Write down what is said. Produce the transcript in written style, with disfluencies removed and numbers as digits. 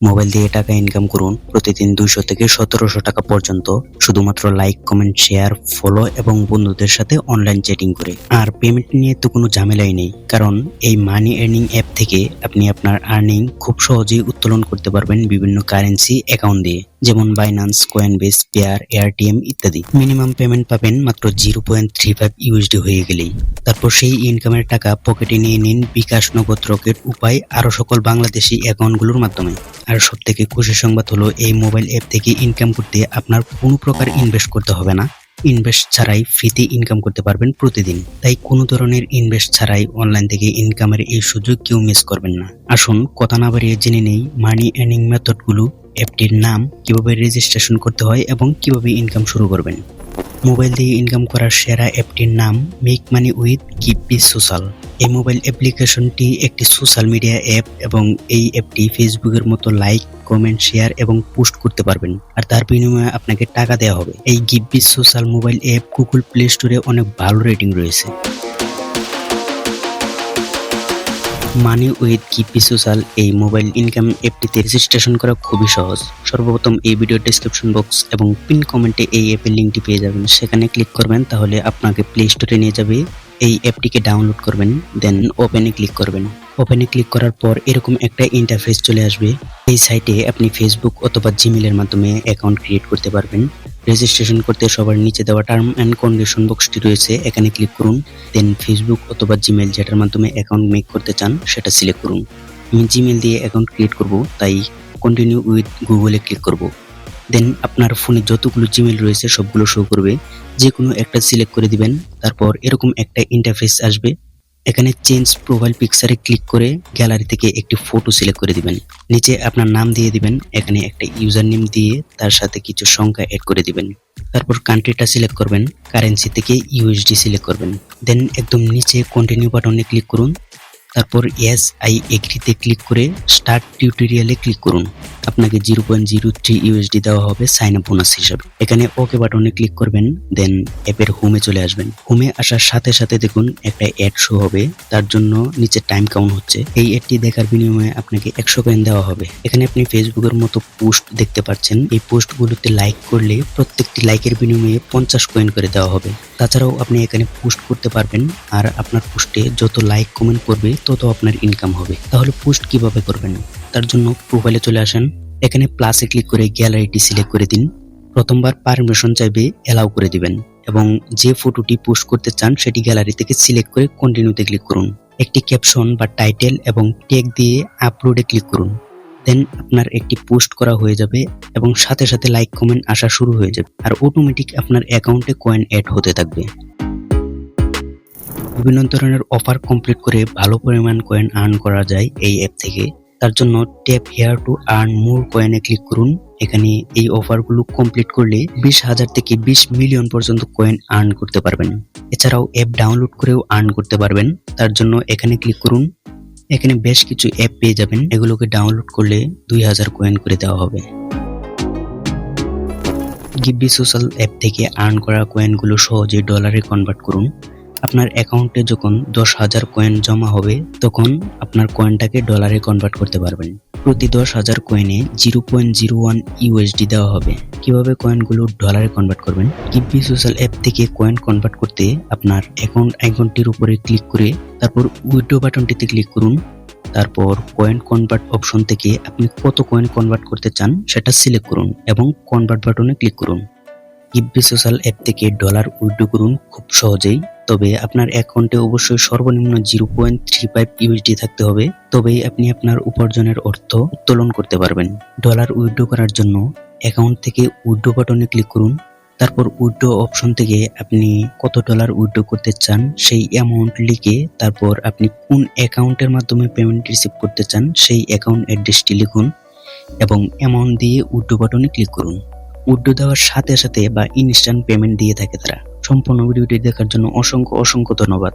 Mobile দিয়ে টাকা income করুন প্রতিদিন 200 থেকে 1700 টাকা পর্যন্ত, শুধুমাত্র লাইক, কমেন্ট, শেয়ার, ফলো এবং বন্ধুদের সাথে অনলাইন চ্যাটিং করে। আর পেমেন্ট নিয়ে তো কোনো ঝামেলাই নেই, কারণ এই মানি আর্নিং অ্যাপ থেকে আপনি আপনার আর্নিং খুব সহজেই উত্তোলন করতে পারবেন বিভিন্ন কারেন্সি অ্যাকাউন্ট দিয়ে, যেমন বাইন্যান্স, কয়েনবেস, পেয়ার, এআরটিএম ইত্যাদি। মিনিমাম পেমেন্ট পাবেন মাত্র 0.35 ইউএসডি হয়ে গেলেই। তারপর সেই ইনকামের টাকা পকেটে নিয়ে নিন বিকাশ, নগদ, রকেট, উপায় আরো সকল বাংলাদেশি অ্যাকাউন্টগুলোর মাধ্যমে। আর সব থেকে খুশির সংবাদ হলো, এই মোবাইল অ্যাপ থেকে ইনকাম করতে আপনার কোনো প্রকার ইনভেস্ট করতে হবে না। ইনভেস্ট ছাড়াই ফ্রিতে ইনকাম করতে পারবেন প্রতিদিন। তাই কোনো ধরনের ইনভেস্ট ছাড়াই অনলাইন থেকে ইনকামের এই সুযোগ কেউ মিস করবেন না। আসুন কথা না বাড়িয়ে জেনে নেই মানি আর্নিং মেথডগুলো, অ্যাপটির নাম, কিভাবে রেজিস্ট্রেশন করতে হয় এবং কিভাবে ইনকাম শুরু করবেন। মোবাইল দিয়ে ইনকাম করার সেরা অ্যাপটির নাম make money with Givvy social. এই মোবাইল অ্যাপ্লিকেশনটি একটি সোশ্যাল মিডিয়া অ্যাপ এবং এই অ্যাপটি ফেসবুকের মতো লাইক, কমেন্ট, শেয়ার এবং পোস্ট করতে পারবেন, আর তার বিনিময়ে আপনাকে টাকা দেওয়া হবে। এই Givvy social mobile app Google play স্টোরে অনেক ভালো রেটিং রয়েছে। মানি উইথ গিভভি সোশ্যাল এই মোবাইল ইনকাম অ্যাপটিতে রেজিস্ট্রেশন করা খুবই সহজ। সর্বপ্রথম এই ভিডিও ডেসক্রিপশন বক্স এবং পিন কমেন্টে এই অ্যাপের লিঙ্কটি পেয়ে যাবেন, সেখানে ক্লিক করবেন, তাহলে আপনাকে প্লে স্টোরে নিয়ে যাবে। এই অ্যাপটিকে ডাউনলোড করবেন, দেন ওপেনে ক্লিক করবেন। ওপেনে ক্লিক করার পর এরকম একটা ইন্টারফেস চলে আসবে। এই সাইটে আপনি ফেসবুক অথবা জিমেলের মাধ্যমে অ্যাকাউন্ট ক্রিয়েট করতে পারবেন। রেজিস্ট্রেশন করতে সবার নিচে দেওয়া টার্ম অ্যান্ড কন্ডিশন বক্সটি রয়েছে, এখানে ক্লিক করুন। দেন ফেসবুক অথবা জিমেল যেটার মাধ্যমে অ্যাকাউন্ট মেক করতে চান সেটা সিলেক্ট করুন। আমি জিমেল দিয়ে অ্যাকাউন্ট ক্রিয়েট করব, তাই কন্টিনিউ উইথ গুগলে ক্লিক করব। দেন আপনার ফোনে যতগুলো জিমেল রয়েছে সবগুলো শো করবে, যে কোনো একটা সিলেক্ট করে দিবেন। তারপর এরকম একটা ইন্টারফেস আসবে, এখানে চেঞ্জ প্রোফাইল পিকচারে ক্লিক করে গ্যালারি থেকে একটি ফটো সিলেক্ট করে দিবেন। নিচে আপনার নাম দিয়ে দিবেন, এখানে একটা ইউজার নেম দিয়ে তার সাথে কিছু সংখ্যা অ্যাড করে দিবেন। তারপর কান্ট্রিটা সিলেক্ট করবেন, কারেন্সি থেকে ইউএসডি সিলেক্ট করবেন। দেন একদম নিচে কন্টিনিউ বাটনে ক্লিক করুন। তারপর ইয়েস আই এগ্রিতে ক্লিক করে স্টার্ট টিউটোরিয়ালে ক্লিক করুন। আপনাকে 0.03 ইউএসডি দেওয়া হবে সাইন আপ বোনাস হিসাবে। এখানে ওকে বাটনে ক্লিক করবেন, দেন অ্যাপের হোমে চলে আসবেন। হোমে আসার সাথে সাথে দেখুন একটা অ্যাড শো হবে, তার জন্য নিচে টাইম কাউন্ট হচ্ছে। এই অ্যাডটি দেখার বিনিময়ে আপনাকে 100 কয়েন দেওয়া হবে। এখানে আপনি ফেসবুকের মতো পোস্ট দেখতে পাচ্ছেন, এই পোস্টগুলোতে লাইক করলে প্রত্যেকটি লাইকের বিনিময়ে 50 কয়েন করে দেওয়া হবে। তাছাড়াও আপনি এখানে পোস্ট করতে পারবেন, আর আপনার পোস্টে যত লাইক কমেন্ট করবে তত আপনার ইনকাম হবে। তাহলে পোস্ট কিভাবে করবেন? তার জন্য প্রোফাইলে চলে আসেন, এখানে প্লাসে ক্লিক করে গ্যালারিটি সিলেক্ট করে দিন। প্রথমবার পারমিশন চাইবে, অ্যালাউ করে দিবেন এবং যে ফটোটি পোস্ট করতে চান সেটি গ্যালারি থেকে সিলেক্ট করে কন্টিনিউতে ক্লিক করুন। একটি ক্যাপশন বা টাইটেল এবং ট্যাগ দিয়ে আপলোডে ক্লিক করুন। দেন আপনার একটি পোস্ট করা হয়ে যাবে এবং সাথে সাথে লাইক কমেন্ট আসা শুরু হয়ে যাবে, আর অটোমেটিক আপনার অ্যাকাউন্টে কয়েন অ্যাড হতে থাকবে। বিভিন্ন ধরনের অফার কমপ্লিট করে ভালো পরিমাণ কয়েন আর্ন করা যায় এই অ্যাপ থেকে। তার জন্য tap here to earn more কয়েনে ক্লিক করুন। এখানে এই অফারগুলো কমপ্লিট করলে 20,000 থেকে 20 মিলিয়ন পর্যন্ত কয়েন আর্ন করতে পারবেন। এছাড়াও অ্যাপ ডাউনলোড করেও আর্ন করতে পারবেন। তার জন্য এখানে ক্লিক করুন। এখানে বেশ কিছু অ্যাপ পেয়ে যাবেন, এগুলোকে ডাউনলোড করলে 2000 কয়েন করে দেওয়া হবে। গিভভি সোশ্যাল অ্যাপ থেকে আর্ন করা কয়েনগুলো সহজে ডলারে কনভার্ট করুন। আপনার অ্যাকাউন্টে যখন 10,000 কয়েন জমা হবে তখন আপনার কয়েনটাকে ডলারে কনভার্ট করতে পারবেন। প্রতি 10,000 কয়েনে 0.01 ইউএসডি দেওয়া হবে। কিভাবে কয়েনগুলো ডলারে কনভার্ট করবেন? গিভভি সোশ্যাল অ্যাপ থেকে কয়েন কনভার্ট করতে আপনার অ্যাকাউন্ট আইকনটির উপরে ক্লিক করে তারপর উইথড্র বাটনটিতে ক্লিক করুন। তারপর কয়েন কনভার্ট অপশন থেকে আপনি কত কয়েন কনভার্ট করতে চান সেটা সিলেক্ট করুন এবং কনভার্ট বাটনে ক্লিক করুন। গিভভি সোশ্যাল অ্যাপ থেকে ডলার উইথড্র করুন খুব সহজেই, তবে আপনার অ্যাকাউন্টে অবশ্যই সর্বনিম্ন 0.35 ইউএসডি থাকতে হবে, তবেই আপনি আপনার উপার্জনের অর্থ উত্তোলন করতে পারবেন। ডলার উইথড্র করার জন্য অ্যাকাউন্ট থেকে উইথড্র বাটনে ক্লিক করুন। তারপর উইথড্র অপশন থেকে আপনি কত ডলার উইথড্র করতে চান সেই অ্যামাউন্ট লিখে তারপর আপনি কোন অ্যাকাউন্টের মাধ্যমে পেমেন্ট রিসিভ করতে চান সেই অ্যাকাউন্ট অ্যাড্রেসটি লিখুন এবং অ্যামাউন্ট দিয়ে উইথড্র বাটনে ক্লিক করুন। উইথড্র দেওয়ার সাথে সাথে বা ইনস্ট্যান্ট পেমেন্ট দিয়ে থাকে তারা। সম্পূর্ণ ভিডিওটি দেখার জন্য অসংখ্য ধন্যবাদ।